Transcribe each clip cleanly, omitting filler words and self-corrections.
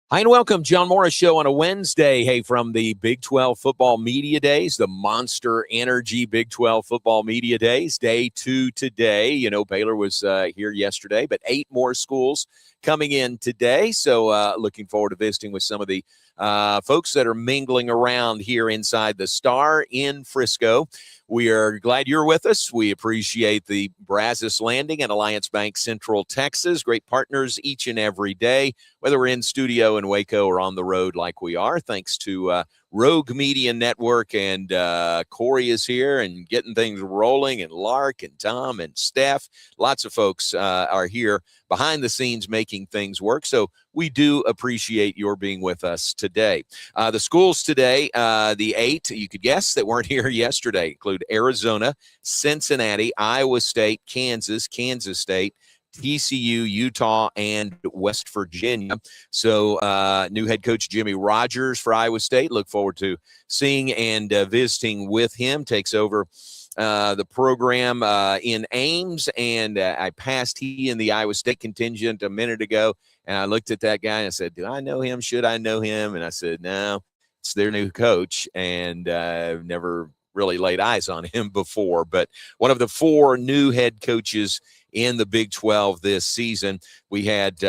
Hi, and welcome. John Morris Show on a Wednesday. Hey, from the Big 12 Football Media Days, the Monster Energy Big 12 Football Media Days, day 2 today. You know, Baylor was here yesterday, but 8 more schools coming in today. So looking forward to visiting with some of the folks that are mingling around here inside the Star in Frisco. We are glad you're with us. We appreciate the Brazos Landing and Alliance Bank Central Texas. Great partners each and every day, whether we're in studio in Waco or on the road like we are. Thanks to Rogue Media Network, and Corey is here and getting things rolling, and Lark and Tom and Steph. Lots of folks are here behind the scenes making things work. So we do appreciate your being with us today. The schools today, the 8, you could guess, that weren't here yesterday, include Arizona, Cincinnati, Iowa State, Kansas, Kansas State, TCU, Utah, and West Virginia. So new head coach Jimmy Rogers for Iowa State. Look forward to seeing and visiting with him. Takes over the program in Ames, and I passed he in the Iowa State contingent a minute ago, and I looked at that guy and I said, do I know him? Should I know him? And I said, no, it's their new coach, and I've never really laid eyes on him before. But one of the 4 new head coaches in the Big 12 this season. We had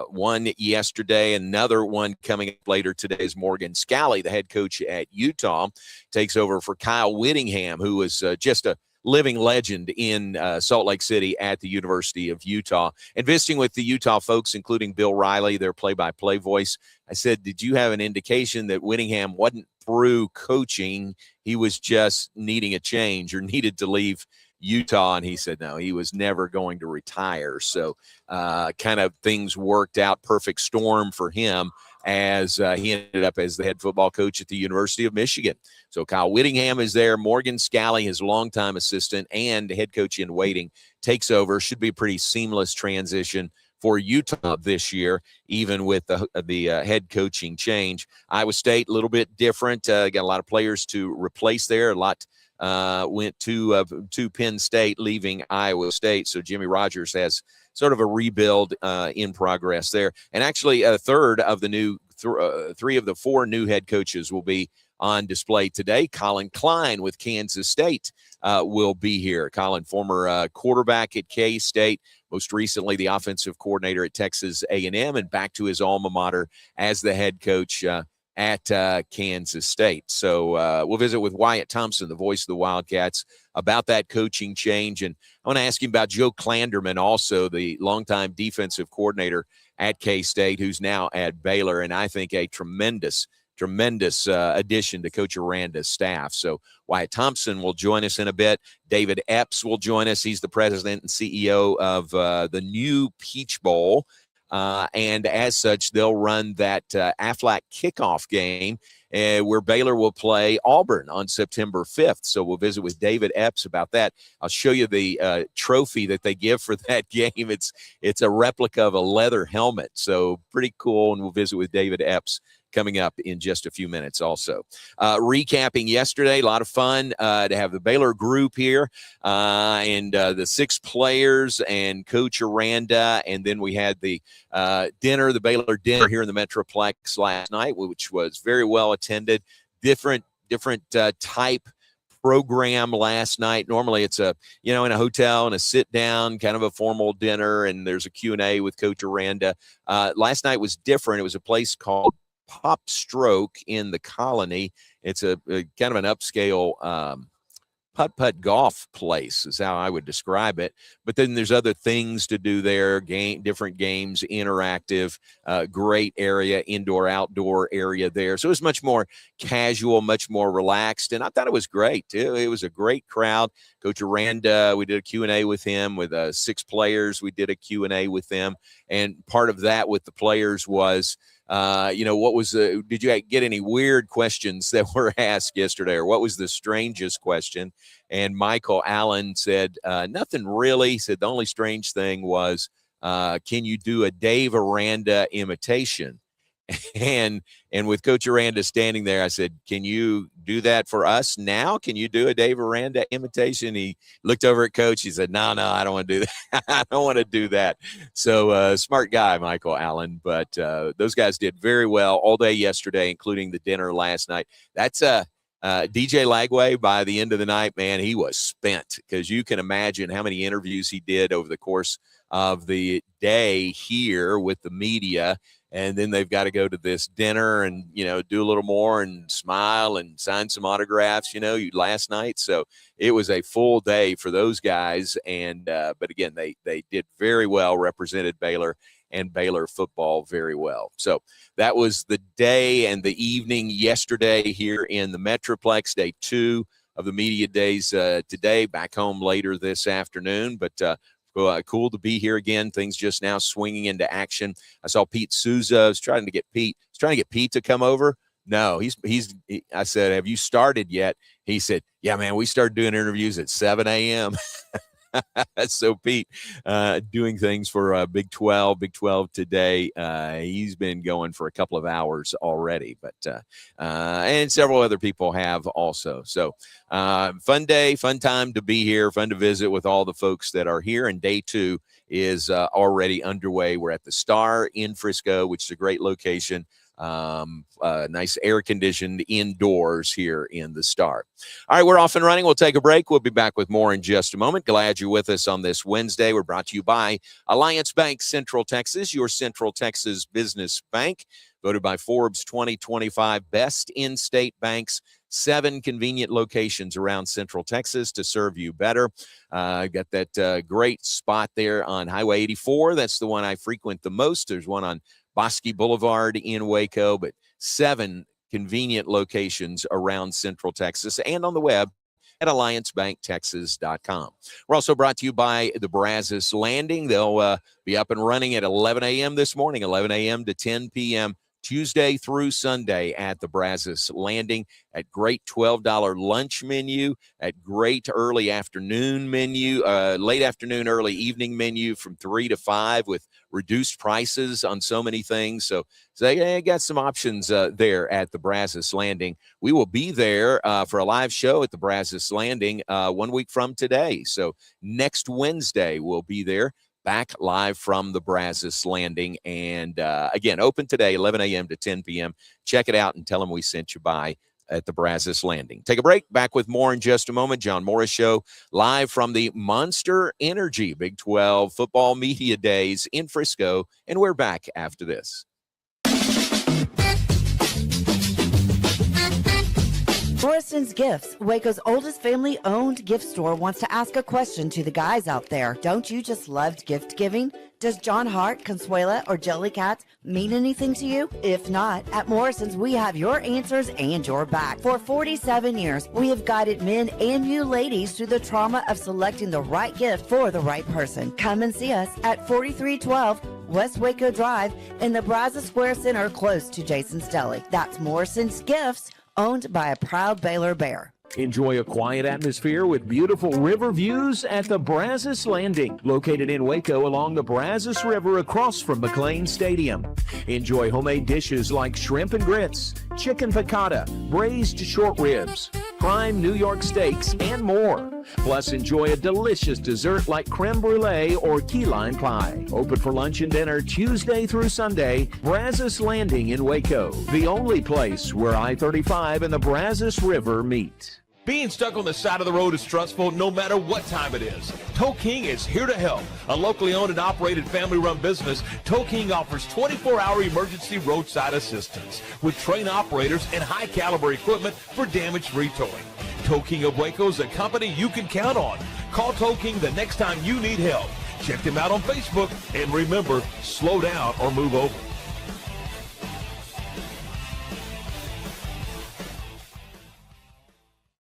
one yesterday, another one coming up later today is Morgan Scalley, the head coach at Utah, takes over for Kyle Whittingham, who was just a living legend in Salt Lake City at the University of Utah. And visiting with the Utah folks, including Bill Riley, their play-by-play voice, I said, did you have an indication that Whittingham wasn't through coaching? He was just needing a change or needed to leave Utah? And he said, no, he was never going to retire. So kind of things worked out, perfect storm for him, as he ended up as the head football coach at the University of Michigan. So Kyle Whittingham is there. Morgan Scalley, his longtime assistant and head coach in waiting, takes over. Should be a pretty seamless transition for Utah this year, even with the head coaching change. Iowa State, a little bit different. Got a lot of players to replace there. A lot went to Penn State, leaving Iowa State. So Jimmy Rogers has sort of a rebuild in progress there. And actually, a third of the new 3 of the 4 new head coaches will be on display today. Colin Klein with Kansas State will be here. Colin, former quarterback at K-State, most recently the offensive coordinator at Texas A&M, and back to his alma mater as the head coach at Kansas State. So we'll visit with Wyatt Thompson, the voice of the Wildcats, about that coaching change. And I want to ask him about Joe Klanderman, also the longtime defensive coordinator at K-State, who's now at Baylor, and I think a tremendous addition to Coach Aranda's staff. So Wyatt Thompson will join us in a bit. David Epps will join us. He's the president and CEO of the new Peach Bowl. And as such, they'll run that Aflac kickoff game where Baylor will play Auburn on September 5th. So we'll visit with David Epps about that. I'll show you the trophy that they give for that game. It's a replica of a leather helmet, so pretty cool. And we'll visit with David Epps coming up in just a few minutes also. Recapping yesterday, a lot of fun to have the Baylor group here and the 6 players and Coach Aranda. And then we had the dinner, the Baylor dinner here in the Metroplex last night, which was very well attended. Different type program last night. Normally it's in a hotel and a sit down, kind of a formal dinner, and there's a Q&A with Coach Aranda. Last night was different. It was a place called Pop Stroke in the Colony. It's a kind of an upscale putt-putt golf place is how I would describe it. But then there's other things to do there, different games, interactive, great area, indoor-outdoor area there. So it was much more casual, much more relaxed, and I thought it was great. It was a great crowd. Coach Aranda, we did a Q&A with him with 6 players. We did a Q&A with them, and part of that with the players was what was did you get any weird questions that were asked yesterday, or what was the strangest question? And Michael Allen said, nothing really. He said the only strange thing was, can you do a Dave Aranda imitation? And with Coach Aranda standing there, I said, "Can you do that for us now? Can you do a Dave Aranda imitation?" He looked over at Coach. He said, "No, I don't want to do that. I don't want to do that." So smart guy, Michael Allen. But those guys did very well all day yesterday, including the dinner last night. That's DJ Lagway, by the end of the night, man, he was spent, because you can imagine how many interviews he did over the course of the day here with the media. And then they've got to go to this dinner and, do a little more and smile and sign some autographs, last night. So it was a full day for those guys. And, but again, they did very well, represented Baylor and Baylor football very well. So that was the day and the evening yesterday here in the Metroplex, day 2 of the media days today, back home later this afternoon. But cool to be here again. Things just now swinging into action. I saw Pete Souza. I was trying to get Pete to come over. No, I said, "Have you started yet?" He said, "Yeah, man, we started doing interviews at 7 a.m. So Pete, doing things for Big 12 today. He's been going for a couple of hours already, but and several other people have also. So fun day, fun time to be here, fun to visit with all the folks that are here. And day 2 is already underway. We're at the Star in Frisco, which is a great location. Nice air-conditioned indoors here in the Star. All right, we're off and running. We'll take a break. We'll be back with more in just a moment. Glad you're with us on this Wednesday. We're brought to you by Alliance Bank Central Texas, your Central Texas business bank, voted by Forbes 2025 Best In-State Banks. 7 convenient locations around Central Texas to serve you better. Got that great spot there on Highway 84. That's the one I frequent the most. There's one on Bosque Boulevard in Waco, but 7 convenient locations around Central Texas and on the web at alliancebanktexas.com. We're also brought to you by the Brazos Landing. They'll be up and running at 11 a.m. this morning, 11 a.m. to 10 p.m. Tuesday through Sunday at the Brazos Landing, at great $12 lunch menu, at great early afternoon menu, late afternoon, early evening menu from 3 to 5 with reduced prices on so many things. So they got some options there at the Brazos Landing. We will be there for a live show at the Brazos Landing 1 week from today. So next Wednesday we'll be there, back live from the Brazos Landing. And again, open today, 11 a.m. to 10 p.m. Check it out and tell them we sent you by at the Brazos Landing. Take a break. Back with more in just a moment. John Morris Show, live from the Monster Energy Big 12 Football Media Days in Frisco. And we're back after this. Morrison's Gifts, Waco's oldest family-owned gift store, wants to ask a question to the guys out there. Don't you just love gift giving? Does John Hart, Consuela, or Jellycat mean anything to you? If not, at Morrison's, we have your answers and your back. For 47 years, we have guided men and you ladies through the trauma of selecting the right gift for the right person. Come and see us at 4312 West Waco Drive in the Brazos Square Center, close to Jason's Deli. That's Morrison's Gifts, owned by a proud Baylor Bear. Enjoy a quiet atmosphere with beautiful river views at the Brazos Landing, located in Waco along the Brazos River across from McLean Stadium. Enjoy homemade dishes like shrimp and grits, chicken piccata, braised short ribs, prime New York steaks, and more. Plus, enjoy a delicious dessert like creme brulee or key lime pie. Open for lunch and dinner Tuesday through Sunday. Brazos Landing in Waco, the only place where I-35 and the Brazos River meet. Being stuck on the side of the road is stressful no matter what time it is. Tow King is here to help. A locally owned and operated family-run business, Tow King offers 24-hour emergency roadside assistance with trained operators and high-caliber equipment for damage-free towing. Tow King of Waco is a company you can count on. Call Tow King the next time you need help. Check them out on Facebook, and remember, slow down or move over.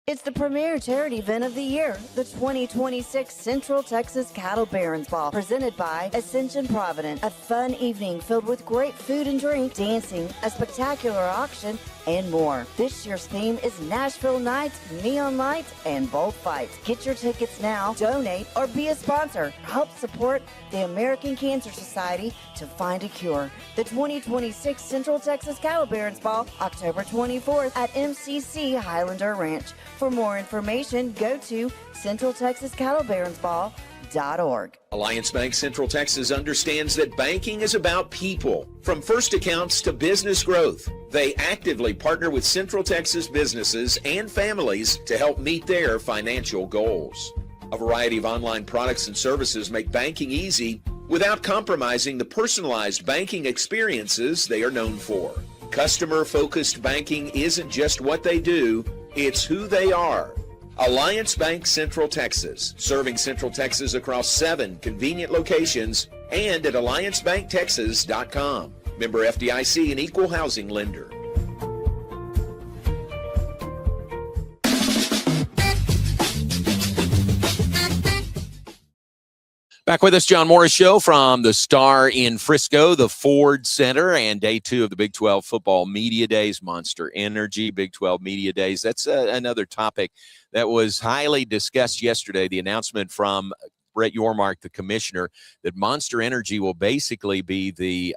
It's the premier charity event of the year, the 2026 Central Texas Cattle Barons Ball, presented by Ascension Providence. A fun evening filled with great food and drink, dancing, a spectacular auction, and more. This year's theme is Nashville Nights, Neon Lights, and Bullfights. Get your tickets now, donate, or be a sponsor. Help support the American Cancer Society to find a cure. The 2026 Central Texas Cattle Barons Ball, October 24th at MCC Highlander Ranch. For more information, go to CentralTexasCattleBaronsBall.org. Alliance Bank Central Texas understands that banking is about people. From first accounts to business growth, they actively partner with Central Texas businesses and families to help meet their financial goals. A variety of online products and services make banking easy without compromising the personalized banking experiences they are known for. Customer-focused banking isn't just what they do, it's who they are. Alliance Bank Central Texas, serving Central Texas across 7 convenient locations and at alliancebanktexas.com. Member FDIC and equal housing lender. Back with us, John Morris Show from the Star in Frisco, the Ford Center, and day 2 of the Big 12 Football Media Days, Monster Energy, Big 12 Media Days. That's another topic that was highly discussed yesterday, the announcement from Brett Yormark, the commissioner, that Monster Energy will basically be the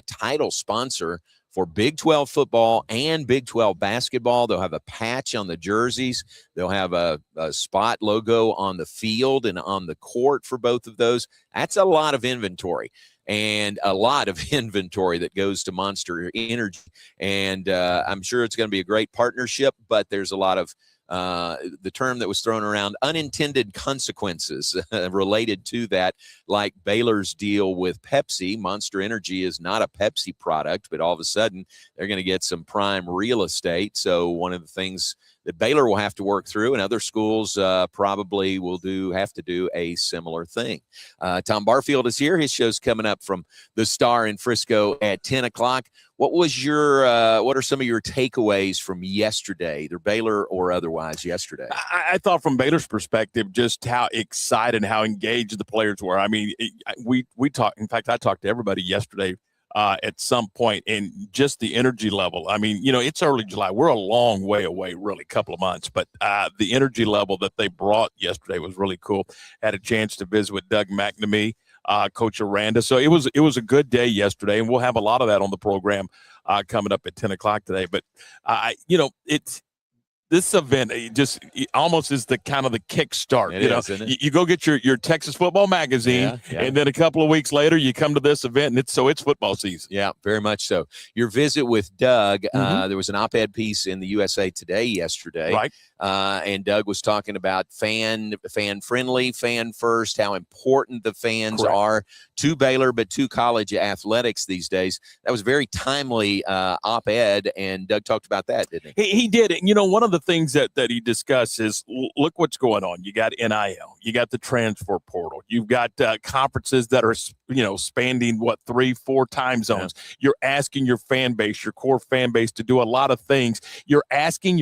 title sponsor for Big 12 football and Big 12 basketball. They'll have a patch on the jerseys. They'll have a spot logo on the field and on the court for both of those. That's a lot of inventory and a lot of inventory that goes to Monster Energy. And I'm sure it's going to be a great partnership, but there's a lot of the term that was thrown around, unintended consequences related to that, like Baylor's deal with Pepsi. Monster Energy is not a Pepsi product, but all of a sudden they're going to get some prime real estate. So one of the things that Baylor will have to work through, and other schools probably will have to do a similar thing. Tom Barfield is here. His show's coming up from the Star in Frisco at 10 o'clock. What was your what are some of your takeaways from yesterday, either Baylor or otherwise yesterday? I thought from Baylor's perspective, just how excited, how engaged the players were. I mean, we talked. In fact, I talked to everybody yesterday at some point, and just the energy level. I mean, you know, it's early July. We're a long way away, really, a couple of months. But the energy level that they brought yesterday was really cool. Had a chance to visit with Doug McNamee, Coach Aranda. So it was a good day yesterday, and we'll have a lot of that on the program coming up at 10 o'clock today. But, you know, this event just almost is the kind of the kickstart. You go get your Texas Football Magazine, and then a couple of weeks later you come to this event, and it's football season. Yeah, very much so. Your visit with Doug, there was an op-ed piece in the USA Today yesterday, right? And Doug was talking about fan-friendly, fan-first, how important the fans are to Baylor, but to college athletics these days. That was very timely op-ed, and Doug talked about that, didn't he? He did. And, you know, one of the things that he discussed is, look what's going on. You got NIL. You got the transfer portal. You've got conferences that are, you know, spanning, 3-4 time zones. Yeah. You're asking your fan base, your core fan base, to do a lot of things. You're asking,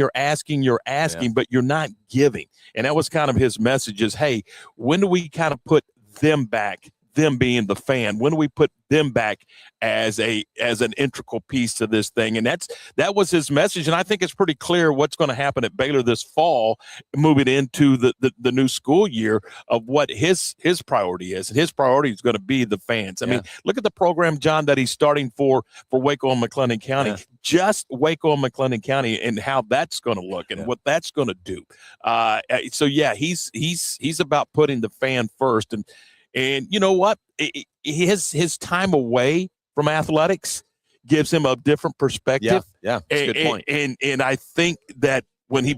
but you're not giving. And that was kind of his message is, hey, when do we kind of put them back, them being the fan? When do we put them back as an integral piece to this thing? And that was his message. And I think it's pretty clear what's going to happen at Baylor this fall, moving into the new school year, of what his priority is. And his priority is going to be the fans. I mean, look at the program, John, that he's starting for Waco and McLennan County. Yeah. Just Waco and McLennan County, and how that's going to look and what that's going to do. So yeah, he's about putting the fan first. And you know what? His time away from athletics gives him a different perspective. Yeah, that's a good point. And I think that when he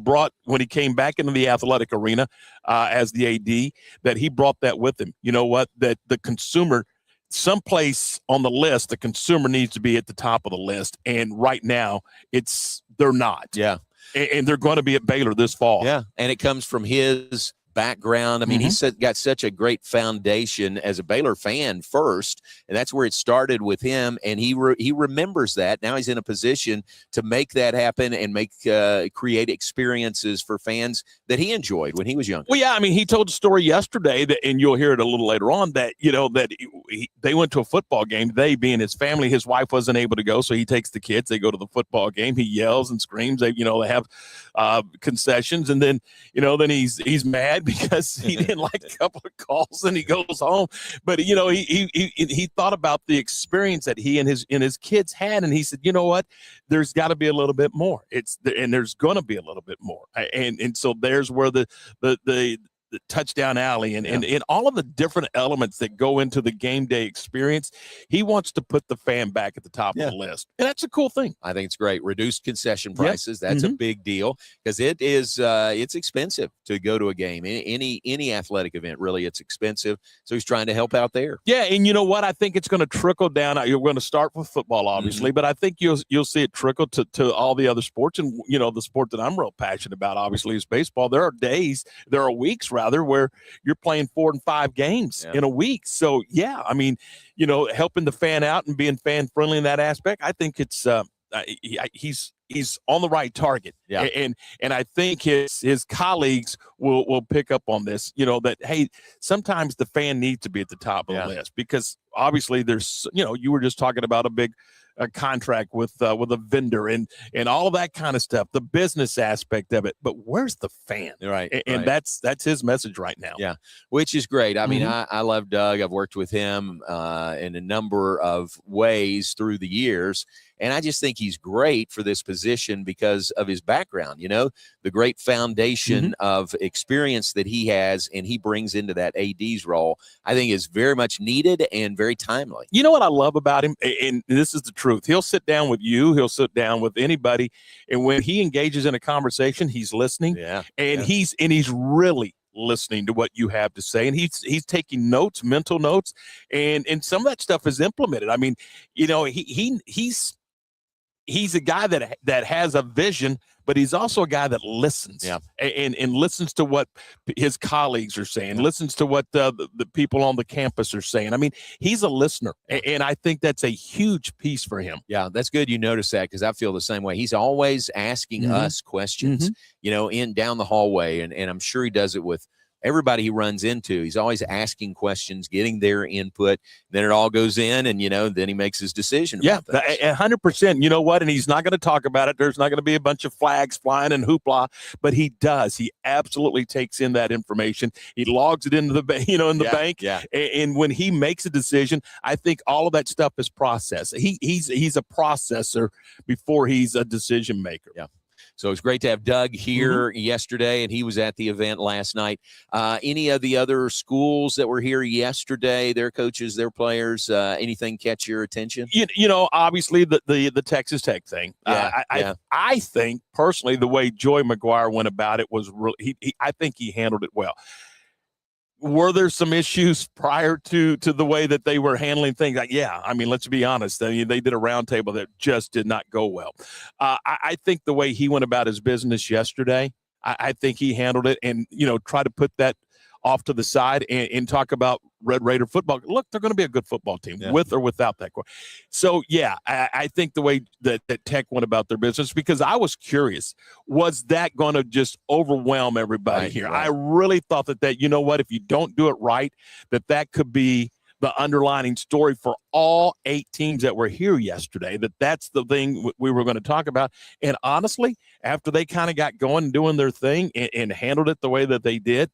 came back into the athletic arena as the AD, that he brought that with him. You know what? That the consumer, someplace on the list, the consumer needs to be at the top of the list. And right now, they're not. Yeah. And they're going to be at Baylor this fall. Yeah, and it comes from his background. I mean, he's got such a great foundation as a Baylor fan first, and that's where it started with him. And he remembers that. Now he's in a position to make that happen and create experiences for fans that he enjoyed when he was younger. Well, yeah, I mean, he told a story yesterday that, and you'll hear it a little later on, that they went to a football game. They being his family, his wife wasn't able to go, so he takes the kids. They go to the football game. He yells and screams. They have concessions, and then then he's mad because he didn't like a couple of calls, and he goes home. But he thought about the experience that he and his kids had, and he said, you know what, there's got to be a little bit more. And there's going to be a little bit more, and so there's where the touchdown alley and all of the different elements that go into the game day experience. He wants to put the fan back at the top of the list. And that's a cool thing. I think it's great. Reduced concession prices. That's a big deal because it's expensive to go to a game. Any athletic event, really, it's expensive. So he's trying to help out there. Yeah. And you know what? I think it's going to trickle down. You're going to start with football, obviously, but I think you'll see it trickle to all the other sports. And, the sport that I'm real passionate about, obviously, is baseball. There are weeks where you're playing 4 and 5 games in a week. So yeah, I mean, helping the fan out and being fan friendly in that aspect, I think it's he's on the right target. Yeah. And I think his colleagues will pick up on this, that, hey, sometimes the fan needs to be at the top of the list because obviously there's, you were just talking about a contract with a vendor and all of that kind of stuff, the business aspect of it. But where's the fan? Right. And that's his message right now. Yeah, which is great. I mean, I love Doug. I've worked with him in a number of ways through the years. And I just think he's great for this position because of his background, the great foundation of experience that he has and he brings into that AD's role, I think is very much needed and very timely. You know what I love about him? And this is the truth. He'll sit down with you. He'll sit down with anybody. And when he engages in a conversation, he's listening. Yeah. And he's really listening to what you have to say, and he's taking notes, mental notes, and some of that stuff is implemented. I mean, he's a guy that has a vision, but he's also a guy that listens and listens to what his colleagues are saying, listens to what the people on the campus are saying. I mean, he's a listener, and I think that's a huge piece for him. Yeah, that's good you notice that because I feel the same way. He's always asking us questions, in down the hallway, and I'm sure he does it with everybody he runs into. He's always asking questions, getting their input. Then it all goes in, and then he makes his decision. Yeah, 100%. You know what? And he's not going to talk about it. There's not going to be a bunch of flags flying and hoopla, but he does. He absolutely takes in that information. He logs it into the bank. Yeah. And when he makes a decision, I think all of that stuff is processed. He's a processor before he's a decision maker. Yeah. So it's great to have Doug here yesterday, and he was at the event last night. Any of the other schools that were here yesterday, their coaches, their players, anything catch your attention? Obviously the Texas Tech thing. I think personally the way Joey McGuire went about it was really, I think he handled it well. Were there some issues prior to the way that they were handling things? I mean, let's be honest. I mean, they did a roundtable that just did not go well. I think the way he went about his business yesterday, I think he handled it and, try to put that off to the side and talk about Red Raider football. Look, they're going to be a good football team with or without that. So, I think the way that Tech went about their business, because I was curious, was that going to just overwhelm everybody here? Right. I really thought that, you know what, if you don't do it right, that could be the underlining story for all 8 teams that were here yesterday, that's the thing we were going to talk about. And honestly, after they kind of got going and doing their thing and handled it the way that they did,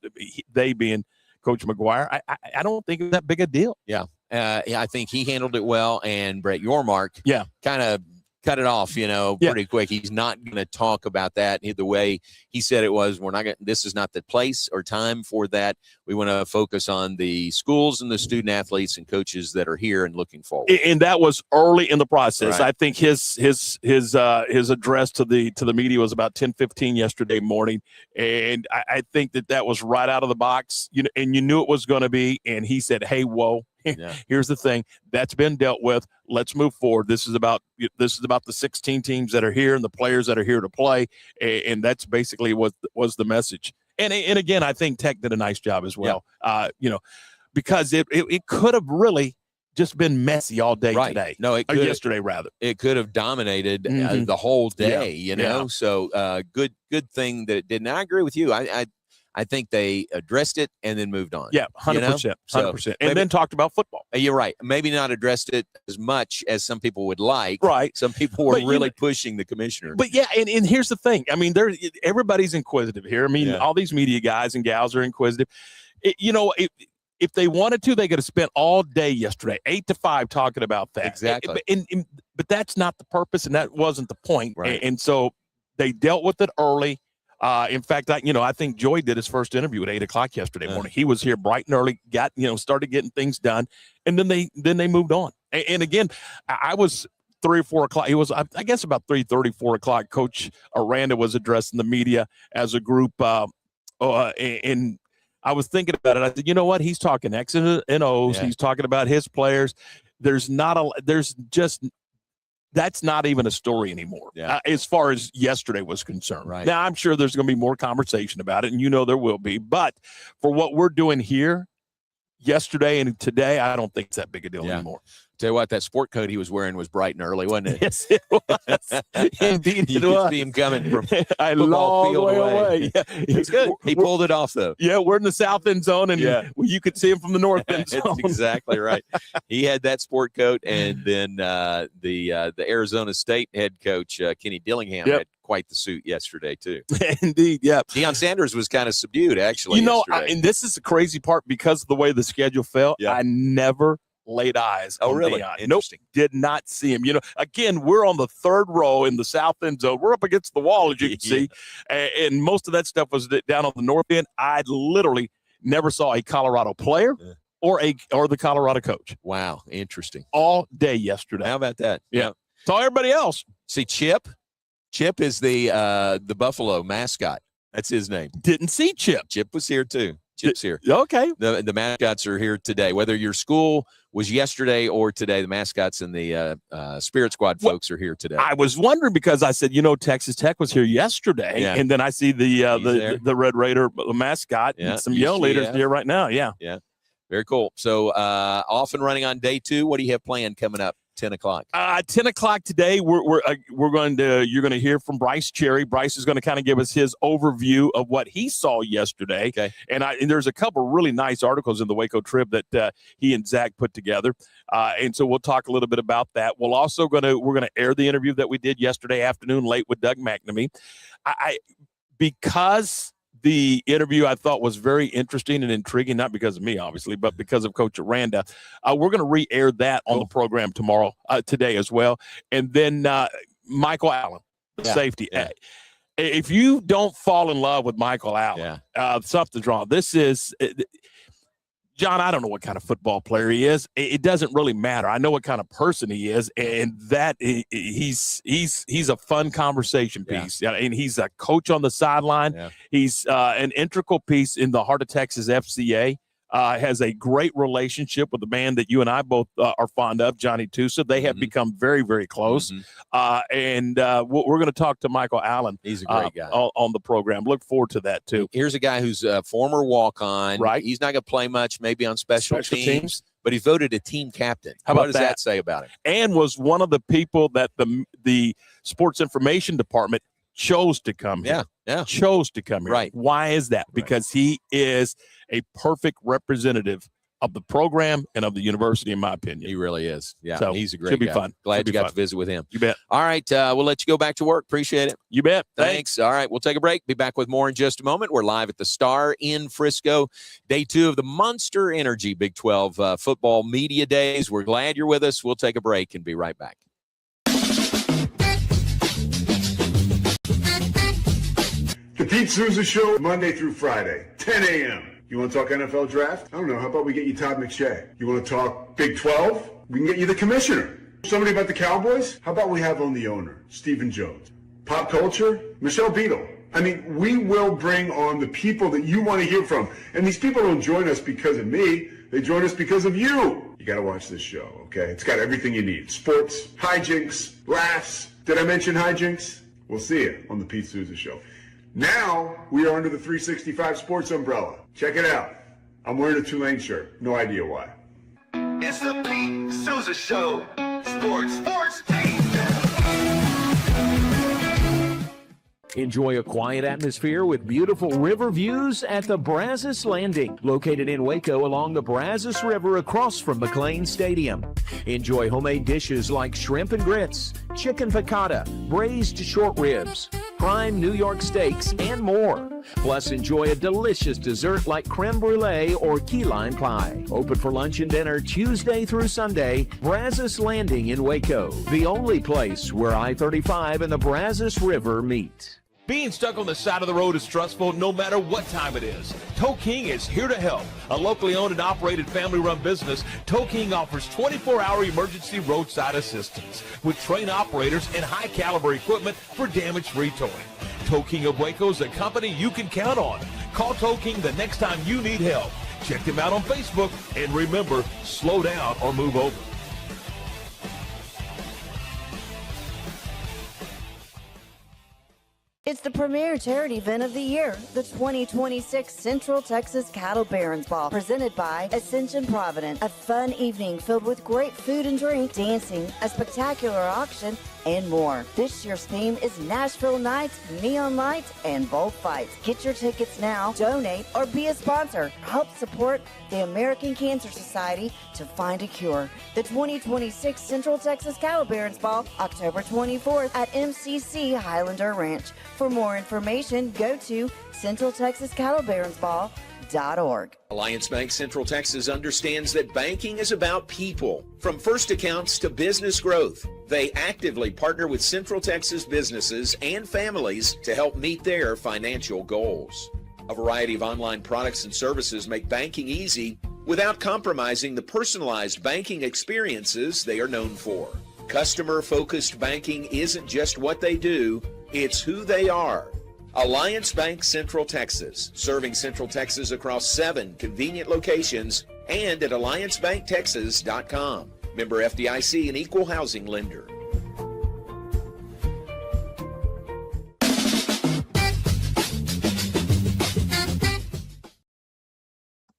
they being Coach McGuire, I don't think it's that big a deal. Yeah. I think he handled it well, and Brett Yormark kind of cut it off, pretty quick. He's not going to talk about that the way he said it was. We're not going. This is not the place or time for that. We want to focus on the schools and the student athletes and coaches that are here and looking forward. And that was early in the process. Right. I think his address to the media was about 10:15 yesterday morning, and I think that was right out of the box. And you knew it was going to be. And he said, "Hey, whoa." Here's the thing that's been dealt with. Let's move forward. This is about the 16 teams that are here and the players that are here to play. And that's basically what was the message. And again, I think Tech did a nice job as well. Because it could have really just been messy all day today. No, it could yesterday rather. It could have dominated the whole day. So good thing that it didn't. I agree with you. I think they addressed it and then moved on. Yeah, 100%. 100%. And then talked about football. You're right. Maybe not addressed it as much as some people would like. Right. Some people were really pushing the commissioner. But and here's the thing. I mean, everybody's inquisitive here. I mean, all these media guys and gals are inquisitive. If they wanted to, they could have spent all day yesterday, 8 to 5, talking about that. Exactly. But that's not the purpose, and that wasn't the point. Right. And so they dealt with it early. In fact, I think Joy did his first interview at 8 o'clock yesterday morning. He was here bright and early, started getting things done, and then they moved on. And again, I was 3 or 4 o'clock. It was, I guess, about 3:30, 4 o'clock. Coach Aranda was addressing the media as a group, and I was thinking about it. I said, you know what? He's talking X's and O's. He's talking about his players. That's not even a story anymore as far as yesterday was concerned. Right. Now, I'm sure there's going to be more conversation about it, and there will be. But for what we're doing here yesterday and today, I don't think it's that big a deal anymore. Tell you what, that sport coat he was wearing was bright and early, wasn't it? Yes, it was. Indeed, you could see him coming from a long field way away. Yeah. It's good. He pulled it off, though. Yeah, we're in the south end zone, and you could see him from the north end zone. That's exactly right. He had that sport coat, and then the Arizona State head coach, Kenny Dillingham, had quite the suit yesterday, too. Indeed, yeah. Deion Sanders was kind of subdued, actually, yesterday. And this is the crazy part, because of the way the schedule fell, I never laid eyes on really? Deion. Interesting. Nope, did not see him. Again, we're on the third row in the south end zone. We're up against the wall, as you can see, and most of that stuff was down on the north end. I literally never saw a Colorado player or the Colorado coach. Wow, interesting. All day yesterday. How about that? Yeah. Saw everybody else. See, Chip is the Buffalo mascot. That's his name. Didn't see Chip. Chip was here too. Chip's here. Okay. The mascots are here today. Whether your school was yesterday or today, the mascots and the Spirit Squad folks are here today. I was wondering, because I said, Texas Tech was here yesterday, and then I see the Red Raider mascot and some Yell leaders here right now. Yeah. Yeah. Very cool. So off and running on day 2. What do you have planned coming up? 10 o'clock. 10 o'clock today, you're going to hear from Bryce Cherry. Bryce is going to kind of give us his overview of what he saw yesterday. Okay. And there's a couple really nice articles in the Waco Trib that he and Zach put together. And so we'll talk a little bit about that. We're going to air the interview that we did yesterday afternoon late with Doug McNamee. Because the interview I thought was very interesting and intriguing, not because of me, obviously, but because of Coach Aranda. We're going to re-air that on the program today as well. And then Michael Allen, safety. Yeah. If you don't fall in love with Michael Allen, something's wrong. This is John, I don't know what kind of football player he is. It doesn't really matter. I know what kind of person he is, and that he's a fun conversation piece. Yeah. And he's a coach on the sideline. Yeah. He's an integral piece in the Heart of Texas FCA. Has a great relationship with the man that you and I both are fond of, Johnny Tusa. They have become very, very close. And we're going to talk to Michael Allen. He's a great guy. On the program. Look forward to that, too. Here's a guy who's a former walk-on. Right. He's not going to play much, maybe on special teams, but he voted a team captain. What does that say about him? And was one of the people that the Sports Information Department chose to come here. Chose to come here. Right. Why is that? Because he is a perfect representative of the program and of the university, in my opinion. He really is. Yeah, so he's a great guy. Should be guy. fun. Glad you got to visit with him. You bet. All right, we'll let you go back to work. Appreciate it. You bet. Thanks. All right, we'll take a break. Be back with more in just a moment. We're live at the Star in Frisco. Day 2 of the Monster Energy Big 12 Football Media Days. We're glad you're with us. We'll take a break and be right back. The Pete Souza Show, Monday through Friday, 10 a.m. You want to talk NFL draft? I don't know. How about we get you Todd McShay? You want to talk Big 12? We can get you the commissioner. Somebody about the Cowboys? How about we have on the owner, Stephen Jones? Pop culture? Michelle Beadle. I mean, we will bring on the people that you want to hear from. And these people don't join us because of me. They join us because of you. You got to watch this show, okay? It's got everything you need. Sports, hijinks, laughs. Did I mention hijinks? We'll see you on the Pete Souza Show. Now we are under the 365 Sports umbrella. Check it out. I'm wearing a Tulane shirt. No idea why. It's the Pete Souza Show. Sports team. Enjoy a quiet atmosphere with beautiful river views at the Brazos Landing, located in Waco along the Brazos River across from McLean Stadium. Enjoy homemade dishes like shrimp and grits, chicken piccata, braised short ribs, prime New York steaks, and more. Plus, enjoy a delicious dessert like creme brulee or key lime pie. Open for lunch and dinner Tuesday through Sunday. Brazos Landing in Waco, the only place where I-35 and the Brazos River meet. Being stuck on the side of the road is stressful no matter what time it is. Tow King is here to help. A locally owned and operated family-run business, Tow King offers 24-hour emergency roadside assistance with trained operators and high-caliber equipment for damage-free towing. Tow King of Waco is a company you can count on. Call Tow King the next time you need help. Check them out on Facebook, and remember, slow down or move over. It's the premier charity event of the year, the 2026 Central Texas Cattle Barons Ball, presented by Ascension Providence. A fun evening filled with great food and drink, dancing, a spectacular auction, and more. This year's theme is Nashville Nights, Neon Lights, and Bullfights. Get your tickets now, donate, or be a sponsor. Help support the American Cancer Society to find a cure. The 2026 Central Texas Cattle Barons Ball, October 24th at MCC Highlander Ranch. For more information, go to CentralTexasCattleBaronsBall.org. Alliance Bank Central Texas understands that banking is about people. From first accounts to business growth, they actively partner with Central Texas businesses and families to help meet their financial goals. A variety of online products and services make banking easy without compromising the personalized banking experiences they are known for. Customer-focused banking isn't just what they do, it's who they are. Alliance Bank Central Texas, serving Central Texas across 7 convenient locations and at alliancebanktexas.com. Member FDIC and equal housing lender.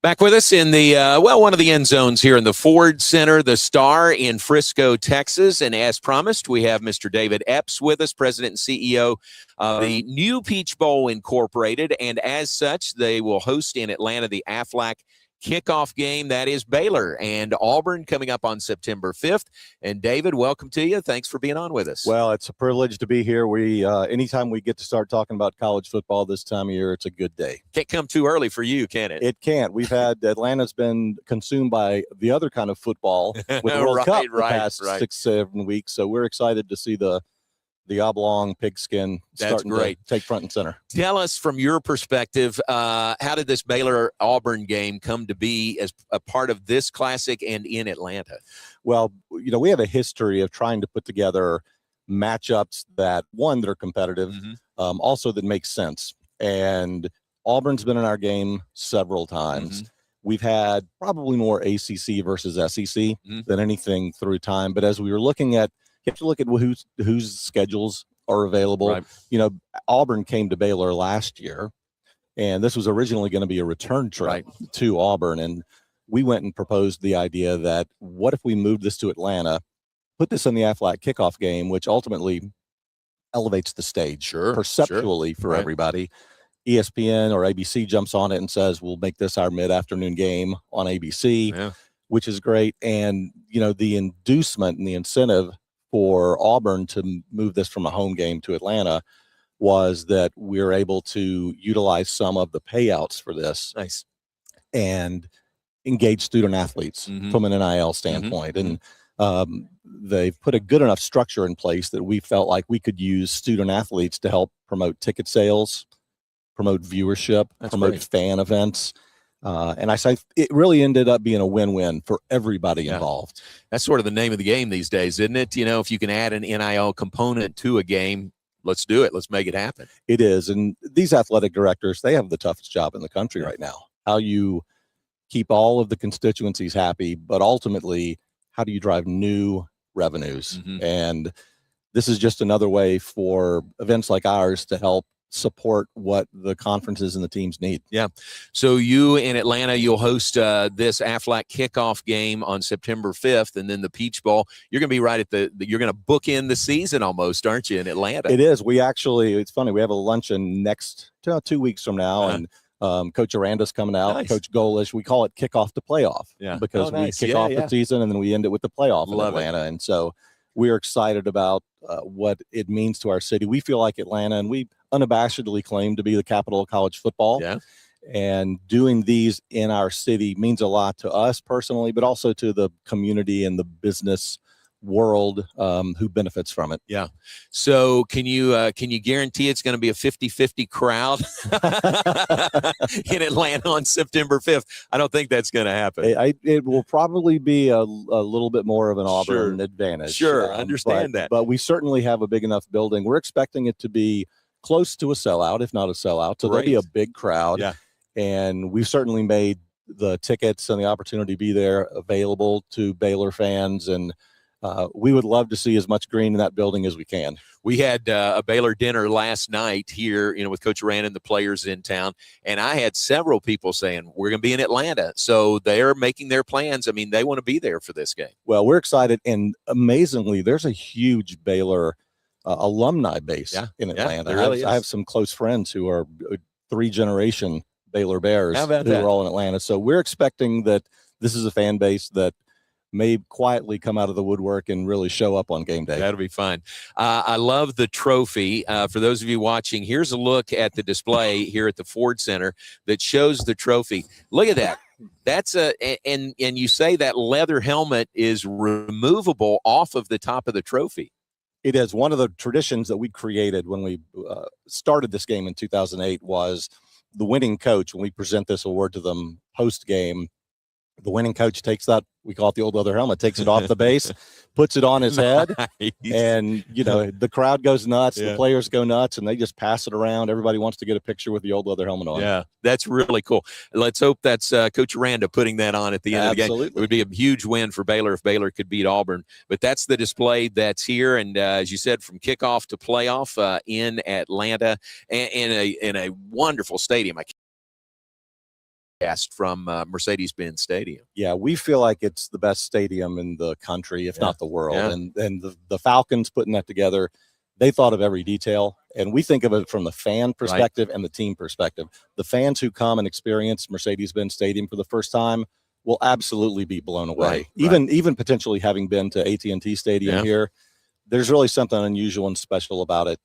Back with us in the, one of the end zones here in the Ford Center, the Star in Frisco, Texas. And as promised, we have Mr. David Epps with us, President and CEO of the New Peach Bowl Incorporated. And as such, they will host in Atlanta the Aflac kickoff game. That is Baylor and Auburn coming up on September 5th. And David, welcome to you. Thanks for being on with us. Well, it's a privilege to be here. We anytime we get to start talking about college football this time of year, it's a good day. Can't come too early for you, can it? It can't. We've had Atlanta's been consumed by the other kind of football with the World Cup the past 6-7 weeks. So we're excited to see the oblong pigskin starting to take front and center. Tell us from your perspective, how did this Baylor-Auburn game come to be as a part of this classic and in Atlanta? Well, we have a history of trying to put together matchups that are competitive, also that make sense. And Auburn's been in our game several times. We've had probably more ACC versus SEC than anything through time. But as we were looking at, you have to look at whose schedules are available. Right. Auburn came to Baylor last year, and this was originally going to be a return trip to Auburn. And we went and proposed the idea that what if we moved this to Atlanta, put this in the Aflac kickoff game, which ultimately elevates the stage perceptually for everybody. ESPN or ABC jumps on it and says, we'll make this our mid-afternoon game on ABC, which is great. And, the inducement and the incentive for Auburn to move this from a home game to Atlanta was that we're able to utilize some of the payouts for this and engage student athletes from an NIL standpoint. And they've put a good enough structure in place that we felt like we could use student athletes to help promote ticket sales, promote viewership, promote fan events. And I say it really ended up being a win-win for everybody involved. That's sort of the name of the game these days, isn't it? If you can add an NIL component to a game, let's do it. Let's make it happen. It is. And these athletic directors, they have the toughest job in the country right now. How you keep all of the constituencies happy, but ultimately, how do you drive new revenues? And this is just another way for events like ours to help support what the conferences and the teams need. Yeah. So you in Atlanta, you'll host this Aflac kickoff game on September 5th, and then the Peach Bowl. You're going to be right at you're going to bookend the season almost, aren't you, in Atlanta? It is. It's funny. We have a luncheon next 2 weeks from now, and Coach Aranda's coming out. Nice. Coach Golish. We call it kickoff to playoff because we kick off the season and then we end it with the playoff in Atlanta. And so we're excited about what it means to our city. We feel like Atlanta, and we unabashedly claim to be the capital of college football. Yeah. And doing these in our city means a lot to us personally, but also to the community and the business world who benefits from it. Yeah. So can you guarantee it's going to be a 50-50 crowd in Atlanta on September 5th? I don't think that's going to happen. It will probably be a little bit more of an Auburn advantage. Sure. Understand that. But we certainly have a big enough building. We're expecting it to be close to a sellout, if not a sellout. So there'll be a big crowd. Yeah. And we've certainly made the tickets and the opportunity to be there available to Baylor fans. And we would love to see as much green in that building as we can. We had a Baylor dinner last night here, with Coach Aranda and the players in town, and I had several people saying we're going to be in Atlanta, so they're making their plans. I mean, they want to be there for this game. Well, we're excited, and amazingly, there's a huge Baylor alumni base in Atlanta. Really I have some close friends who are 3-generation Baylor Bears who are all in Atlanta. So we're expecting that this is a fan base that may quietly come out of the woodwork and really show up on game day. That'll be fun. I love the trophy. For those of you watching, here's a look at the display here at the Ford Center that shows the trophy. Look at that. That's and you say that leather helmet is removable off of the top of the trophy. It is. One of the traditions that we created when we started this game in 2008 was the winning coach, when we present this award to them post-game, the winning coach takes that, we call it the old leather helmet, takes it off the base, puts it on his head, and, the crowd goes nuts, the players go nuts, and they just pass it around. Everybody wants to get a picture with the old leather helmet on. Yeah, that's really cool. Let's hope that's Coach Aranda putting that on at the end of the game. It would be a huge win for Baylor if Baylor could beat Auburn. But that's the display that's here, and as you said, from kickoff to playoff in Atlanta, in a wonderful stadium. From Mercedes-Benz Stadium. Yeah, we feel like it's the best stadium in the country, if not the world. And the Falcons putting that together, they thought of every detail. And we think of it from the fan perspective and the team perspective. The fans who come and experience Mercedes-Benz Stadium for the first time will absolutely be blown away. Even potentially having been to AT&T Stadium here, there's really something unusual and special about it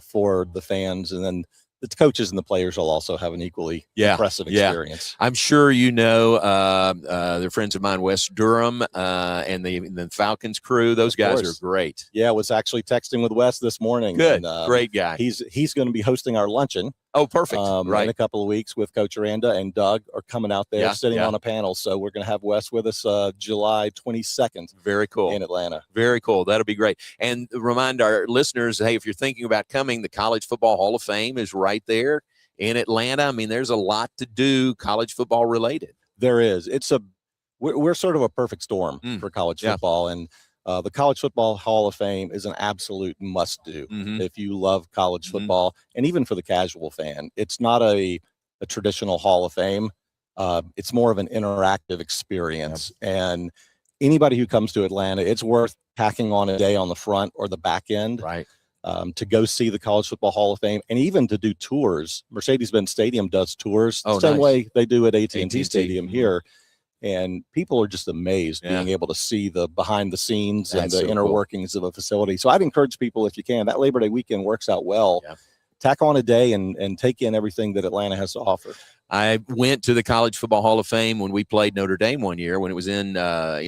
for the fans. And then the coaches and the players will also have an equally impressive experience. I'm sure they're friends of mine, Wes Durham and the Falcons crew. Those guys are great. Yeah, I was actually texting with Wes this morning. Good, great guy. He's going to be hosting our luncheon. Oh, perfect. In a couple of weeks with Coach Aranda and Doug are coming out there sitting on a panel. So we're going to have Wes with us July 22nd. Very cool. In Atlanta. Very cool. That'll be great. And remind our listeners, hey, if you're thinking about coming, the College Football Hall of Fame is right there in Atlanta. I mean, there's a lot to do college football related. There is. We're sort of a perfect storm for college football. And the College Football Hall of Fame is an absolute must-do if you love college football, and even for the casual fan. It's not a traditional Hall of Fame. It's more of an interactive experience. And anybody who comes to Atlanta, it's worth packing on a day on the front or the back end to go see the College Football Hall of Fame, and even to do tours. Mercedes-Benz Stadium does tours the same way they do at AT&T Stadium here. And people are just amazed being able to see the behind the scenes and the inner workings of a facility. So I'd encourage people, if you can, that Labor Day weekend works out well. Tack on a day and take in everything that Atlanta has to offer. I went to the College Football Hall of Fame when we played Notre Dame one year when it was in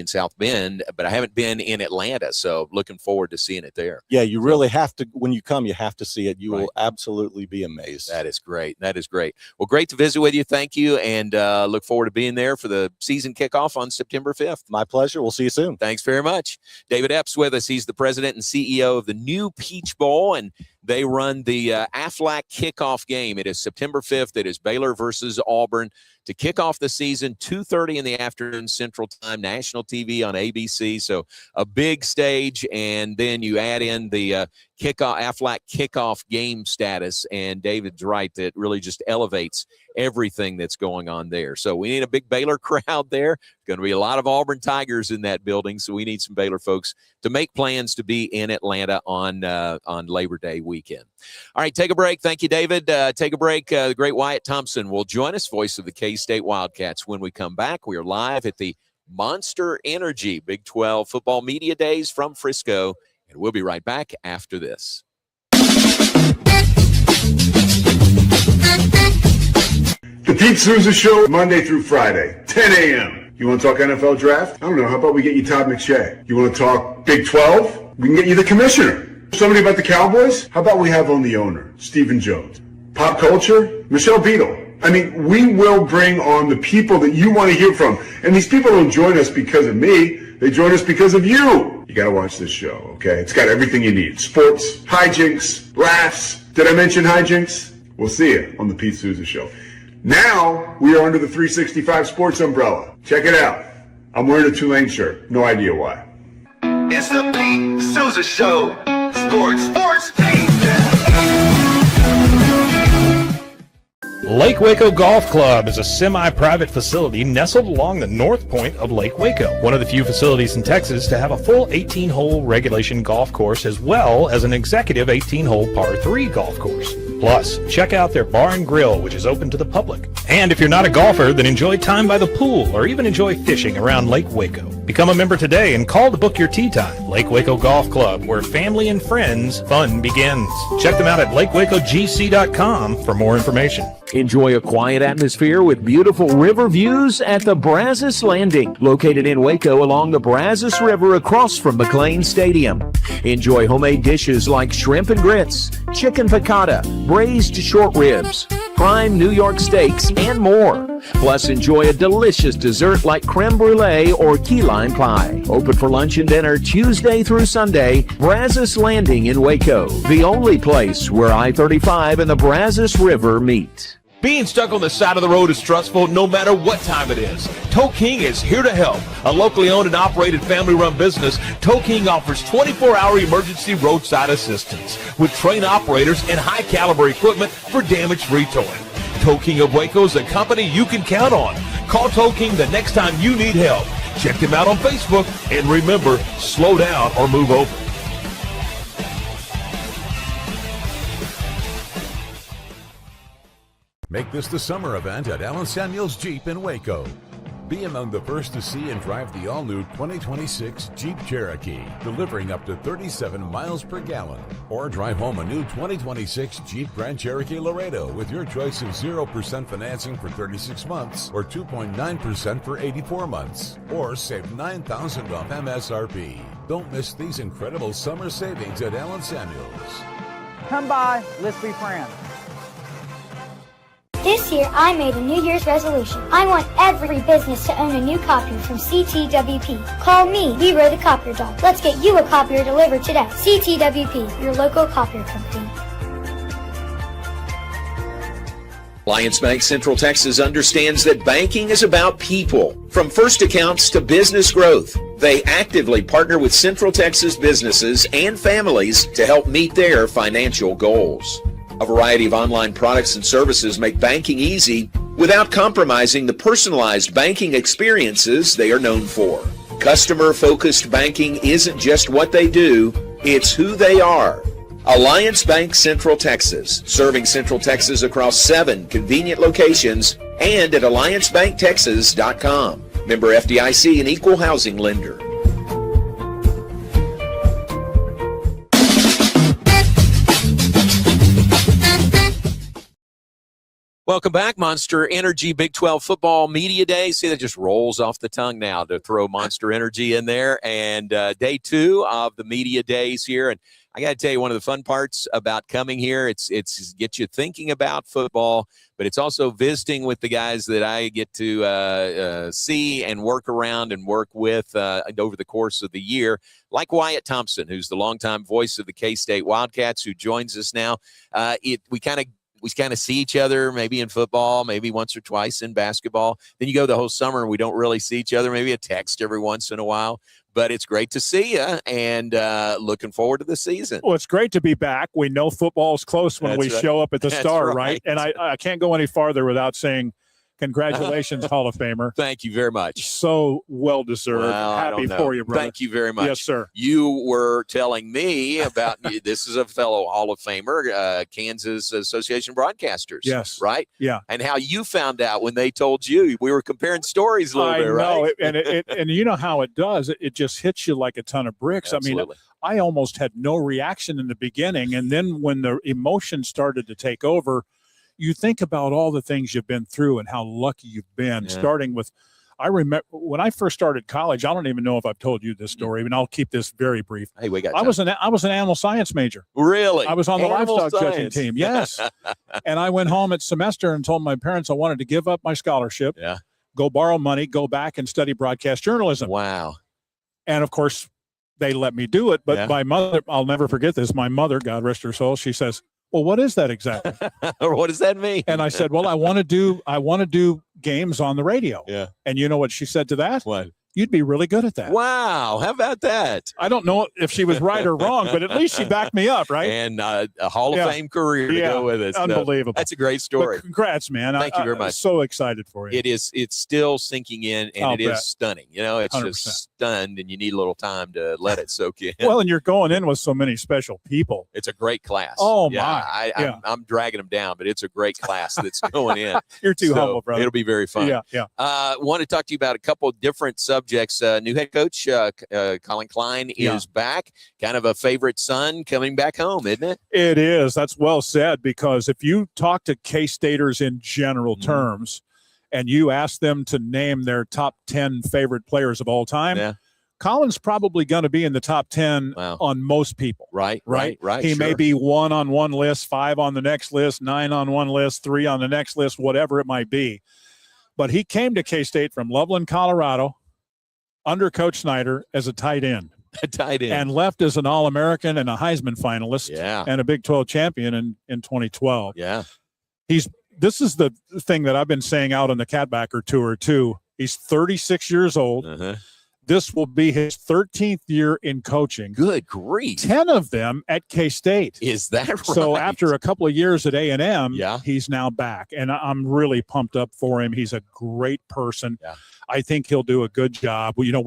South Bend, but I haven't been in Atlanta, so looking forward to seeing it there. Yeah, you really have to. When you come, you have to see it. You will absolutely be amazed. That is great. That is great. Well, great to visit with you. Thank you, and look forward to being there for the season kickoff on September 5th. My pleasure. We'll see you soon. Thanks very much. David Epps with us. He's the president and CEO of the new Peach Bowl, and they run the Aflac kickoff game. It is September 5th. It is Baylor versus Auburn. to kick off the season, 2:30 in the afternoon Central Time, national TV on ABC. So a big stage, and then you add in the Aflac kickoff game status, and David's right, that really just elevates everything that's going on there. So we need a big Baylor crowd there. Going to be a lot of Auburn Tigers in that building, so we need some Baylor folks to make plans to be in Atlanta on Labor Day weekend. All right, take a break. Thank you, David. Take a break. The great Wyatt Thompson will join us, voice of the K-State Wildcats. When we come back, we are live at the Monster Energy Big 12 Football Media Days from Frisco, and we'll be right back after this. The Pete Souza Show, Monday through Friday, 10 a.m. You want to talk NFL draft? I don't know. How about we get you Todd McShay? You want to talk Big 12? We can get you the commissioner. Somebody about the Cowboys? How about we have on the owner, Stephen Jones? Pop culture? Michelle Beadle. I mean, we will bring on the people that you want to hear from. And these people don't join us because of me. They join us because of you. You got to watch this show, okay? It's got everything you need. Sports, hijinks, laughs. Did I mention hijinks? We'll see you on the Pete Souza Show. Now, we are under the 365 Sports umbrella. Check it out. I'm wearing a Tulane shirt. No idea why. It's the Pete Souza Show. Sports, Pete. Lake Waco Golf Club is a semi-private facility nestled along the north point of Lake Waco, one of the few facilities in Texas to have a full 18-hole regulation golf course as well as an executive 18-hole par 3 golf course. Plus, check out their bar and grill, which is open to the public. And if you're not a golfer, then enjoy time by the pool or even enjoy fishing around Lake Waco. Become a member today and call to book your tee time. Lake Waco Golf Club, where family and friends fun begins. Check them out at lakewacogc.com for more information. Enjoy a quiet atmosphere with beautiful river views at the Brazos Landing, located in Waco along the Brazos River across from McLean Stadium. Enjoy homemade dishes like shrimp and grits, chicken piccata, braised short ribs, prime New York steaks, and more. Plus, enjoy a delicious dessert like creme brulee or key lime pie. Open for lunch and dinner Tuesday through Sunday. Brazos Landing in Waco, the only place where I-35 and the Brazos River meet. Being stuck on the side of the road is stressful no matter what time it is. Tow King is here to help. A locally owned and operated family-run business, Tow King offers 24-hour emergency roadside assistance with trained operators and high-caliber equipment for damage-free towing. Tow King of Waco is a company you can count on. Call Tow King the next time you need help. Check them out on Facebook, and remember, slow down or move over. Make this the summer event at Allen Samuels Jeep in Waco. Be among the first to see and drive the all-new 2026 Jeep Cherokee, delivering up to 37 miles per gallon. Or drive home a new 2026 Jeep Grand Cherokee Laredo with your choice of 0% financing for 36 months or 2.9% for 84 months. Or save $9,000 off MSRP. Don't miss these incredible summer savings at Allen Samuels. Come by, let's be friends. This year, I made a New Year's resolution. I want every business to own a new copier from CTWP. Call me, Leroy the Copier Dog. Let's get you a copier delivered today. CTWP, your local copier company. Alliance Bank Central Texas understands that banking is about people. From first accounts to business growth, they actively partner with Central Texas businesses and families to help meet their financial goals. A variety of online products and services make banking easy without compromising the personalized banking experiences they are known for. Customer-focused banking isn't just what they do, it's who they are. Alliance Bank Central Texas, serving Central Texas across 7 convenient locations and at alliancebanktexas.com. Member FDIC, an equal housing lender. Welcome back, Monster Energy Big 12 Football Media Day. See, that just rolls off the tongue now to throw Monster Energy in there. And day 2 of the media days here. And I got to tell you, one of the fun parts about coming here, it's get you thinking about football, but it's also visiting with the guys that I get to see and work around and work with over the course of the year, like Wyatt Thompson, who's the longtime voice of the K-State Wildcats, who joins us now. We kind of we kind of see each other maybe in football, maybe once or twice in basketball. Then you go the whole summer and we don't really see each other, maybe a text every once in a while. But it's great to see you, and looking forward to the season. Well, it's great to be back. We know football is close when we show up at the Star, right? And I can't go any farther without saying congratulations, Hall of Famer. Thank you very much. So well-deserved. Well, Happy for you, brother. Thank you very much. Yes, sir. You were telling me about this is a fellow Hall of Famer, Kansas Association of Broadcasters. Yes. Right? Yeah. And how you found out when they told you. We were comparing stories a little bit, right? And you know how it does. It just hits you like a ton of bricks. Absolutely. I mean, I almost had no reaction in the beginning. And then when the emotion started to take over, you think about all the things you've been through and how lucky you've been, starting with, I remember when I first started college, I don't even know if I've told you this story, and I'll keep this very brief. Hey, we got I was an animal science major. Really? I was on the Animal livestock judging science. team. Yes. And I went home at semester and told my parents I wanted to give up my scholarship, go borrow money, go back and study broadcast journalism. Wow. And of course, they let me do it. But my mother, I'll never forget this. My mother, God rest her soul, she says, well, what is that exactly? Or what does that mean? And I said, well, I want to do games on the radio. Yeah. And you know what she said to that? What? You'd be really good at that. Wow. How about that? I don't know if she was right or wrong, but at least she backed me up, right? And a Hall of Fame career to go with it. Unbelievable. That's a great story. But congrats, man. Thank you very much. I'm so excited for you. It's still sinking in, and I'll it is bet. stunning. You know, it's 100%. just stunned, and you need a little time to let it soak in. Well, and you're going in with so many special people. It's a great class. Oh, yeah, my. I'm dragging them down, but it's a great class that's going in. You're too humble, brother. It'll be very fun. Yeah. Want to talk to you about a couple of different subjects. New head coach Colin Klein is back. Kind of a favorite son coming back home, isn't it? It is. That's well said, because if you talk to K-Staters in general terms and you ask them to name their top 10 favorite players of all time, Colin's probably going to be in the top 10 on most people. Right. He may be 1 on one list, 5 on the next list, 9 on one list, 3 on the next list, whatever it might be. But he came to K-State from Loveland, Colorado, under Coach Snyder as a tight end. And left as an All-American and a Heisman finalist and a Big 12 champion in 2012. Yeah. This is the thing that I've been saying out on the Catbacker Tour, too. He's 36 years old. This will be his 13th year in coaching. Good grief. 10 of them at K-State. Is that right? So after a couple of years at A&M, he's now back. And I'm really pumped up for him. He's a great person. I think he'll do a good job. You know,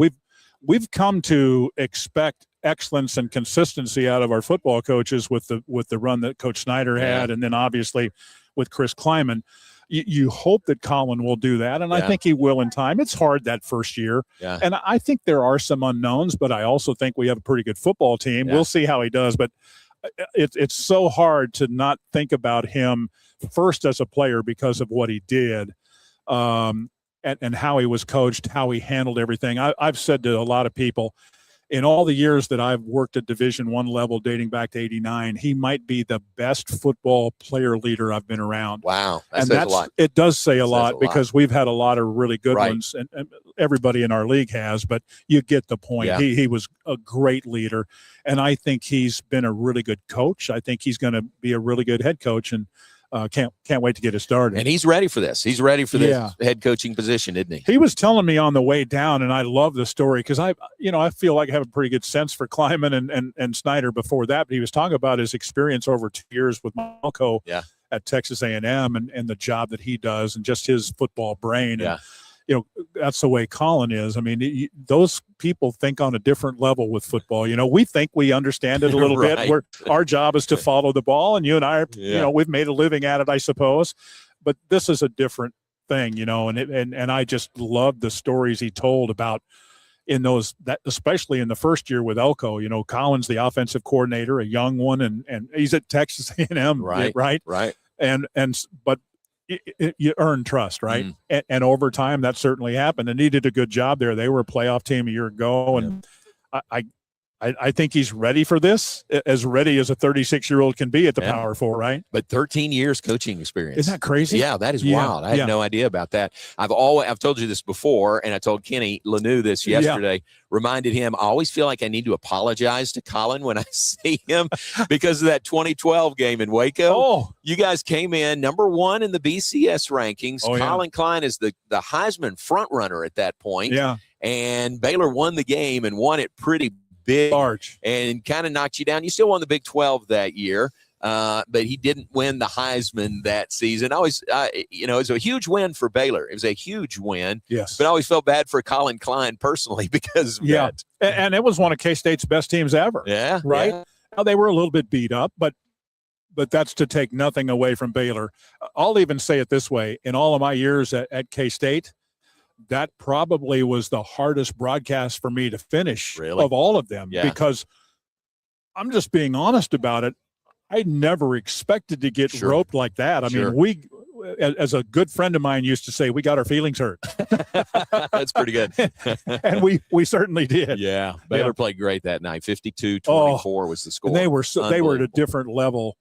we've come to expect excellence and consistency out of our football coaches with the run that Coach Snyder had, and then obviously with Chris Kleiman. You hope that Colin will do that, and I think he will in time. It's hard that first year, and I think there are some unknowns, but I also think we have a pretty good football team. We'll see how he does, but it's so hard to not think about him first as a player because of what he did, and how he was coached, how he handled everything. I've said to a lot of people, in all the years that I've worked at Division I level dating back to '89, he might be the best football player leader I've been around. Wow. That says a lot. It does say a lot because we've had a lot of really good ones, and everybody in our league has, but you get the point. Yeah. He was a great leader, and I think he's been a really good coach. I think he's going to be a really good head coach, and can't wait to get it started. And he's ready for this. He's ready for this head coaching position, isn't he? He was telling me on the way down, and I love the story because I feel like I have a pretty good sense for Kleiman and Snyder before that. But he was talking about his experience over 2 years with Malco at Texas A&M and the job that he does and just his football brain. And, you know, that's the way Colin is. I mean, those people think on a different level with football. You know, we think we understand it a little bit. Our job is to follow the ball, and you and I, you know, we've made a living at it, I suppose. But this is a different thing, you know, and I just love the stories he told about in those, that especially in the first year with Elko. You know, Colin's the offensive coordinator, a young one, and he's at Texas A&M, right? But you earn trust, right? And over time, that certainly happened. And he did a good job there. They were a playoff team a year ago, and I I think he's ready for this, as ready as a 36-year-old can be at the Power 4, right? But 13 years coaching experience. Isn't that crazy? Yeah, that is wild. I had no idea about that. I've told you this before, and I told Kenny Lanou this yesterday. Reminded him, I always feel like I need to apologize to Colin when I see him because of that 2012 game in Waco. Oh, you guys came in number 1 in the BCS rankings. Colin Klein is the Heisman front runner at that point. Yeah. And Baylor won the game and won it pretty big, large, and kind of knocked you down. You still won the Big 12 that year, but he didn't win the Heisman that season. It was a huge win for Baylor. It was a huge win. Yes. But I always felt bad for Colin Klein personally because of that. And it was one of K-State's best teams ever. Yeah. Right? Yeah. Now, they were a little bit beat up, but that's to take nothing away from Baylor. I'll even say it this way. In all of my years at K-State, that probably was the hardest broadcast for me to finish of all of them, because I'm just being honest about it. I never expected to get roped like that. I mean, we, as a good friend of mine used to say, we got our feelings hurt. That's pretty good. And we certainly did. Yeah. Baylor played great that night. 52-24 was the score. And they were at a different level.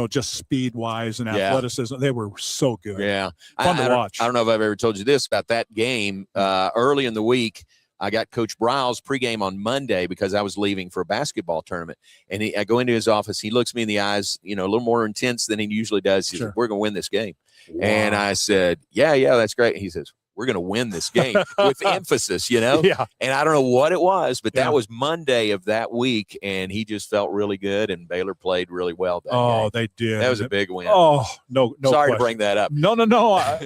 Just speed-wise and athleticism. They were so good. Yeah. Fun to watch. I don't know if I've ever told you this about that game. Early in the week, I got Coach Browse pregame on Monday because I was leaving for a basketball tournament. And I go into his office. He looks me in the eyes, a little more intense than he usually does. He said, "We're going to win this game." Wow. And I said, yeah, that's great. He says, "We're going to win this game," with emphasis, Yeah. And I don't know what it was, but that was Monday of that week, and he just felt really good, and Baylor played really well that game. They did. That was a big win. Oh, no Sorry question. to bring that up. No.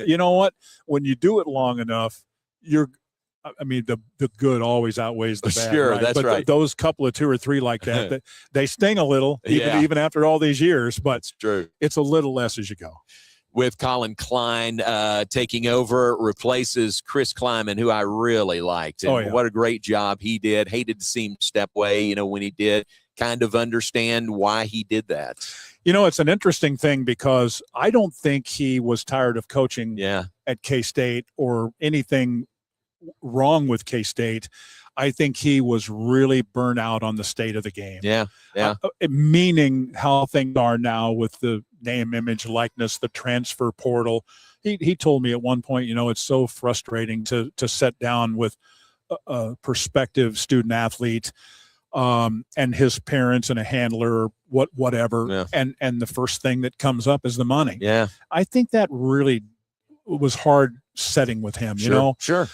You know what? When you do it long enough, the good always outweighs the bad. Sure, right? that's but right. Those couple of 2 or 3 like that, they sting a little, even after all these years, but it's true. It's a little less as you go. With Colin Klein taking over, replaces Chris Kleiman, who I really liked. And what a great job he did. Hated to see him step away, when he did. Kind of understand why he did that. It's an interesting thing because I don't think he was tired of coaching at K-State or anything wrong with K-State. I think he was really burnt out on the state of the game. Yeah. Meaning how things are now with the name, image, likeness, the transfer portal. He told me at one point, it's so frustrating to sit down with a prospective student athlete and his parents and a handler, whatever. And the first thing that comes up is the money. Yeah. I think that really was hard setting with him, Sure.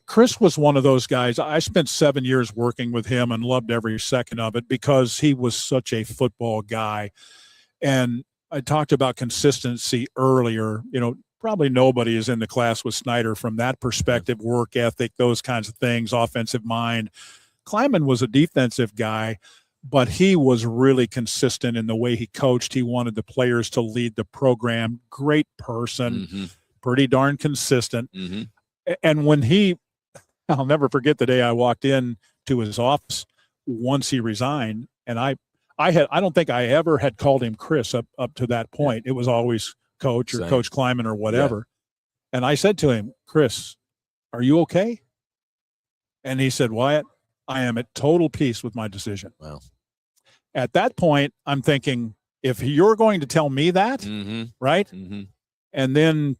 Chris was one of those guys. I spent 7 years working with him and loved every second of it because he was such a football guy. And I talked about consistency earlier. Probably nobody is in the class with Snyder from that perspective, work ethic, those kinds of things, offensive mind. Kleiman was a defensive guy, but he was really consistent in the way he coached. He wanted the players to lead the program. Great person, pretty darn consistent. And when I'll never forget the day I walked in to his office once he resigned, and I don't think I ever had called him Chris up to that point. It was always Coach or Coach Kleiman or whatever. Yeah. And I said to him, "Chris, are you okay?" And he said, "Wyatt, I am at total peace with my decision." Wow. At that point, I'm thinking, if you're going to tell me that, right? And then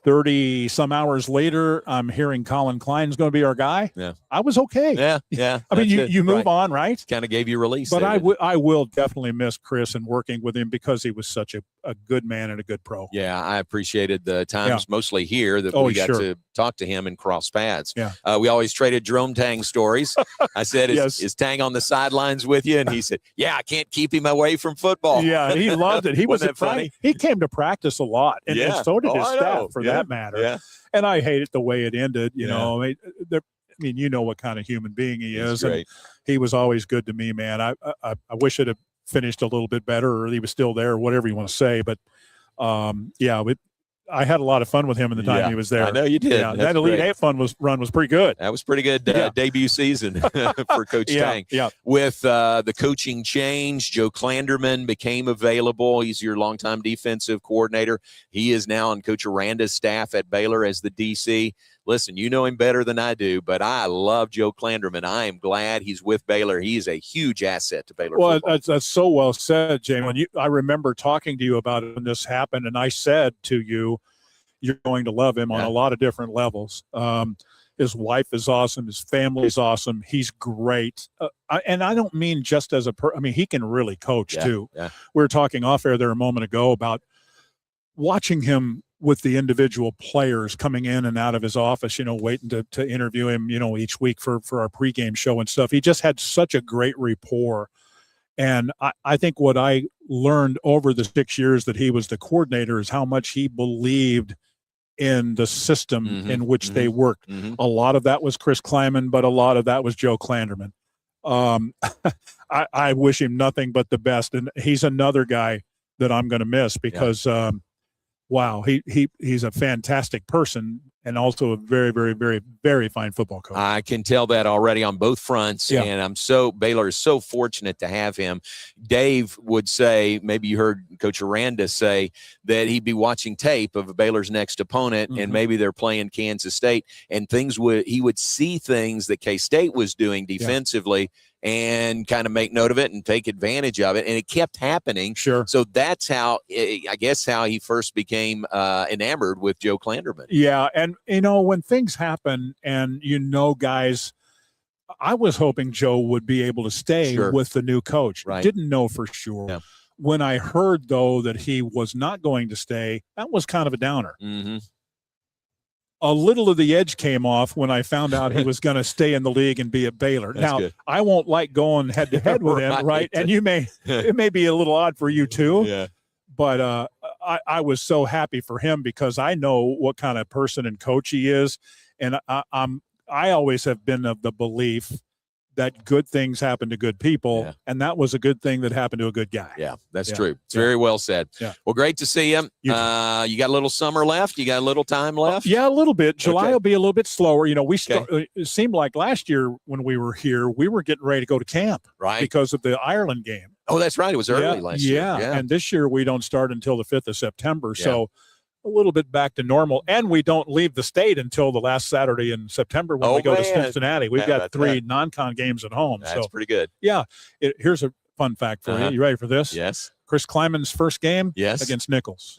30 some hours later, I'm hearing Colin Klein's going to be our guy. Yeah. I was okay. Yeah. I mean, you move on, right? Kind of gave you release. But I will definitely miss Chris and working with him because he was such a good man and a good pro. Yeah, I appreciated the times mostly here that we got to talk to him and cross paths. Yeah. We always traded Jerome Tang stories. I said, is Tang on the sidelines with you? And he said, yeah, I can't keep him away from football. Yeah, he loved it. He was funny. He came to practice a lot, and so did his staff for that matter. Yeah. And I hated the way it ended. You know, I mean, you know what kind of human being he is. Great. And he was always good to me, man. I wish it had finished a little bit better, or he was still there, or whatever you want to say. But I had a lot of fun with him in the time he was there. I know you did. Yeah, that Elite Eight run was pretty good. That was pretty good debut season for Coach Tang. Yeah. With the coaching change, Joe Klanderman became available. He's your longtime defensive coordinator. He is now on Coach Aranda's staff at Baylor as the DC. listen, you know him better than I do, but I love Joe Klanderman. I am glad he's with Baylor. He is a huge asset to Baylor football. That's so well said, Jalen. I remember talking to you about it when this happened, and I said to you, you're going to love him on a lot of different levels. His wife is awesome. His family is awesome. He's great. And I don't mean just as I mean, he can really coach too. Yeah. We were talking off air there a moment ago about watching him with the individual players coming in and out of his office, waiting to interview him, each week for our pregame show and stuff. He just had such a great rapport. And I think what I learned over the 6 years that he was the coordinator is how much he believed in the system in which they worked. A lot of that was Chris Kleiman, but a lot of that was Joe Klanderman. I wish him nothing but the best. And he's another guy that I'm going to miss because, wow, he's a fantastic person and also a very, very, very, very fine football coach. I can tell that already on both fronts, and Baylor is so fortunate to have him. Dave would say, maybe you heard Coach Aranda say that he'd be watching tape of Baylor's next opponent, and maybe they're playing Kansas State, and he would see things that K-State was doing defensively and kind of make note of it and take advantage of it. And it kept happening. Sure. So that's how he first became enamored with Joe Klanderman. Yeah. And, when things happen and, guys, I was hoping Joe would be able to stay with the new coach. Right. Didn't know for sure. Yeah. When I heard, though, that he was not going to stay, that was kind of a downer. A little of the edge came off when I found out he was going to stay in the league and be at Baylor. Now, good. I won't like going head to head with him, right? And it may be a little odd for you too. Yeah. But I was so happy for him because I know what kind of person and coach he is, and I always have been of the belief that good things happen to good people, and that was a good thing that happened to a good guy. Yeah, that's true. It's very well said. Yeah. Well, great to see you. You got a little summer left? You got a little time left? Yeah, a little bit. July will be a little bit slower. It seemed like last year when we were here, we were getting ready to go to camp because of the Ireland game. Oh, that's right. It was early last year. Yeah, and this year we don't start until the 5th of September. So a little bit back to normal, and we don't leave the state until the last Saturday in September when we go to Cincinnati. We've got 3 non-con games at home. That's pretty good. Yeah. Here's a fun fact for you. You ready for this? Yes. Chris Kleiman's first game against Nichols.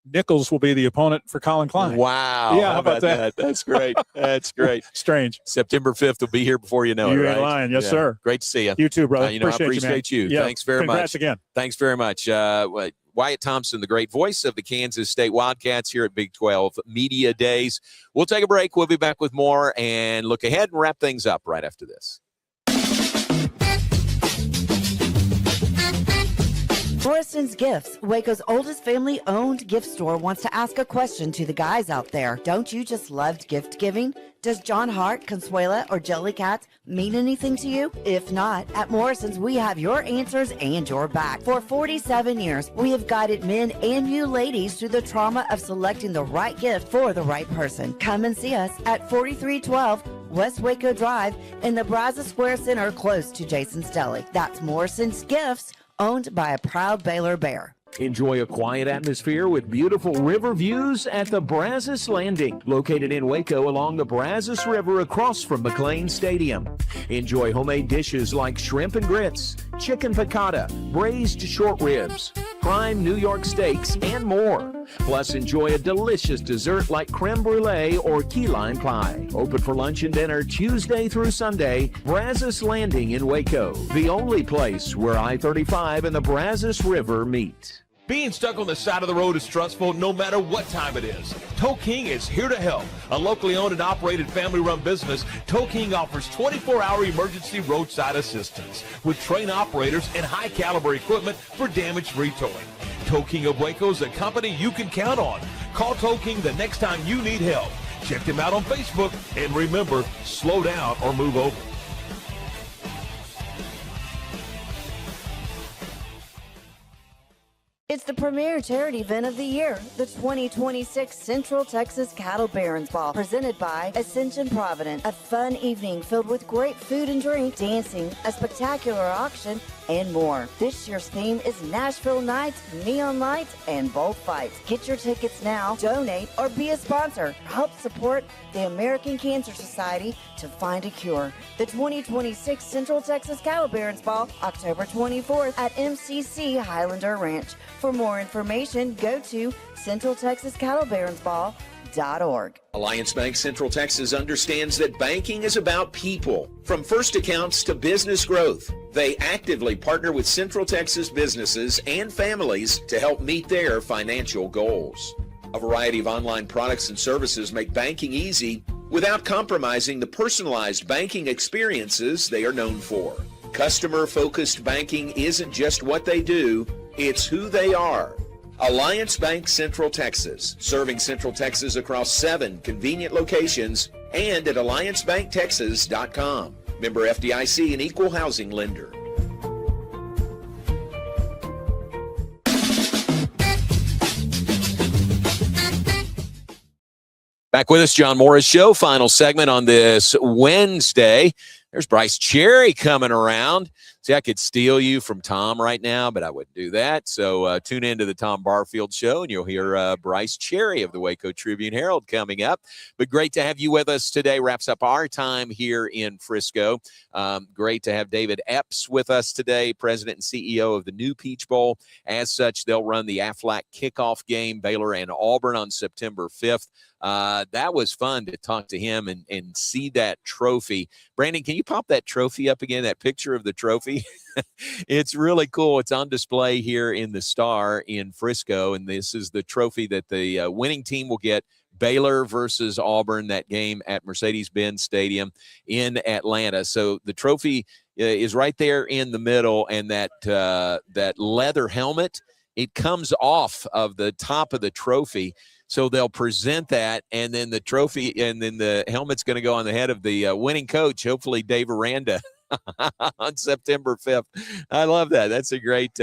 Nichols will be the opponent for Colin Klein. Wow. Yeah, how about that? That's great. That's great. Strange. September 5th will be here before you know it, You right? ain't lying. Yes, sir. Great to see you. You too, brother. I appreciate you. Yeah. Thanks very much. Congrats again. Thanks very much. Wyatt Thompson, the great voice of the Kansas State Wildcats here at Big 12 Media Days. We'll take a break. We'll be back with more and look ahead and wrap things up right after this. Morrison's Gifts, Waco's oldest family-owned gift store, wants to ask a question to the guys out there. Don't you just love gift giving? Does John Hart, Consuela, or Jellycat mean anything to you? If not, at Morrison's, we have your answers and your back. For 47 years, we have guided men and you ladies through the trauma of selecting the right gift for the right person. Come and see us at 4312 West Waco Drive in the Brazos Square Center, close to Jason's Deli. That's Morrison's Gifts, owned by a proud Baylor Bear. Enjoy a quiet atmosphere with beautiful river views at the Brazos Landing, located in Waco along the Brazos River across from McLean Stadium. Enjoy homemade dishes like shrimp and grits, chicken piccata, braised short ribs, prime New York steaks, and more. Plus, enjoy a delicious dessert like creme brulee or key lime pie. Open for lunch and dinner Tuesday through Sunday. Brazos Landing in Waco, the only place where I-35 and the Brazos River meet. Being stuck on the side of the road is stressful no matter what time it is. Tow King is here to help. A locally owned and operated family-run business, Tow King offers 24-hour emergency roadside assistance with trained operators and high-caliber equipment for damage-free towing. Tow King of Waco is a company you can count on. Call Tow King the next time you need help. Check them out on Facebook, and remember, slow down or move over. It's the premier charity event of the year, the 2026 Central Texas Cattle Barons Ball, presented by Ascension Providence. A fun evening filled with great food and drink, dancing, a spectacular auction, and more. This year's theme is Nashville Nights, Neon Lights, and Bullfights. Get your tickets now, donate, or be a sponsor. Help support the American Cancer Society to find a cure. The 2026 Central Texas Cattle Barons Ball, October 24th at MCC Highlander Ranch. For more information, go to CentralTexasCattleBaronsBall.org. Alliance Bank Central Texas understands that banking is about people. From first accounts to business growth, they actively partner with Central Texas businesses and families to help meet their financial goals. A variety of online products and services make banking easy without compromising the personalized banking experiences they are known for. Customer-focused banking isn't just what they do, it's who they are. Alliance Bank Central Texas, serving Central Texas across 7 convenient locations and at alliancebanktexas.com. Member FDIC, an equal housing lender. Back with us, John Morris Show, final segment on this Wednesday. There's Bryce Cherry coming around. See, I could steal you from Tom right now, but I wouldn't do that. So tune into the Tom Barfield Show, and you'll hear Bryce Cherry of the Waco Tribune-Herald coming up. But great to have you with us today. Wraps up our time here in Frisco. Great to have David Epps with us today, president and CEO of the New Peach Bowl. As such, they'll run the Aflac kickoff game, Baylor and Auburn, on September 5th. That was fun to talk to him and see that trophy. Brandon, can you pop that trophy up again, that picture of the trophy? It's really cool. It's on display here in the Star in Frisco, and this is the trophy that the winning team will get. Baylor versus Auburn, that game at Mercedes-Benz Stadium in Atlanta. So the trophy is right there in the middle, and that leather helmet, it comes off of the top of the trophy. So they'll present that, and then the trophy, and then the helmet's going to go on the head of the winning coach, hopefully Dave Aranda, on September 5th. I love that. That's a great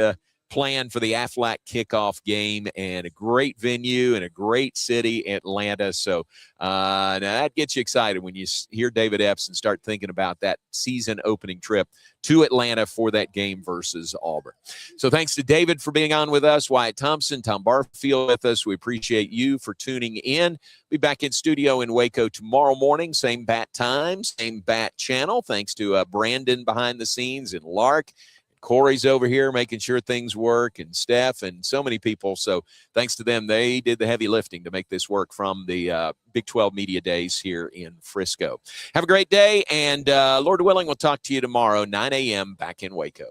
plan for the Aflac kickoff game, and a great venue and a great city, Atlanta. So now that gets you excited when you hear David Epps and start thinking about that season opening trip to Atlanta for that game versus Auburn. So thanks to David for being on with us, Wyatt Thompson, Tom Barfield with us. We appreciate you for tuning in. Be back in studio in Waco tomorrow morning, same bat time, same bat channel. Thanks to Brandon behind the scenes and Lark. Corey's over here making sure things work, and Steph, and so many people. So thanks to them. They did the heavy lifting to make this work from the Big 12 Media Days here in Frisco. Have a great day, and Lord willing, we'll talk to you tomorrow, 9 a.m. back in Waco.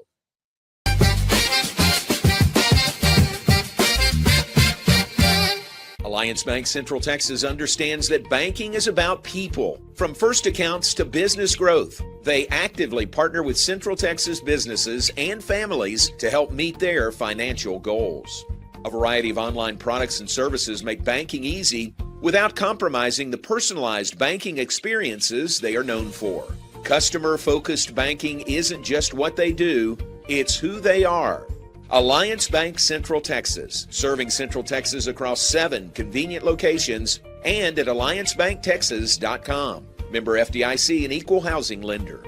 Alliance Bank Central Texas understands that banking is about people. From first accounts to business growth, they actively partner with Central Texas businesses and families to help meet their financial goals. A variety of online products and services make banking easy without compromising the personalized banking experiences they are known for. Customer-focused banking isn't just what they do, it's who they are. Alliance Bank Central Texas, serving Central Texas across 7 convenient locations and at alliancebanktexas.com. Member FDIC, an equal housing lender.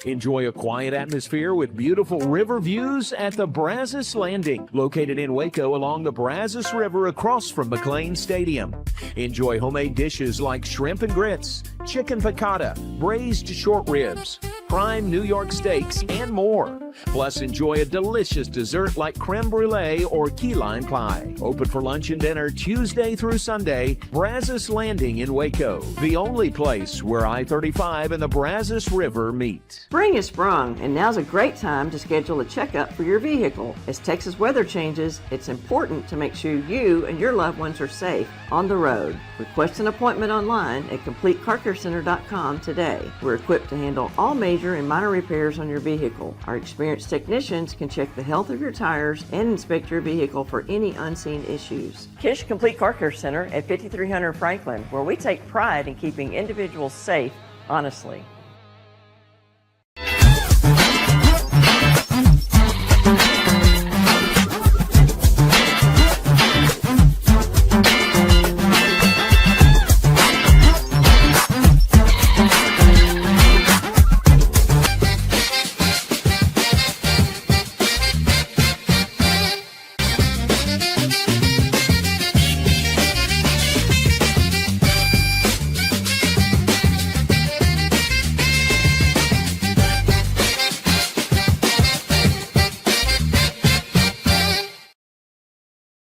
Enjoy a quiet atmosphere with beautiful river views at the Brazos Landing, located in Waco along the Brazos River across from McLean Stadium. Enjoy homemade dishes like shrimp and grits, chicken piccata, braised short ribs, prime New York steaks, and more. Plus, enjoy a delicious dessert like creme brulee or key lime pie. Open for lunch and dinner Tuesday through Sunday. Brazos Landing in Waco, the only place where I-35 and the Brazos River meet. Spring is sprung, and now's a great time to schedule a checkup for your vehicle. As Texas weather changes, it's important to make sure you and your loved ones are safe on the road. Request an appointment online at CompleteCarCareCenter.com today. We're equipped to handle all major and minor repairs on your vehicle. Our experienced technicians can check the health of your tires and inspect your vehicle for any unseen issues. Kish Complete Car Care Center at 5300 Franklin, where we take pride in keeping individuals safe honestly.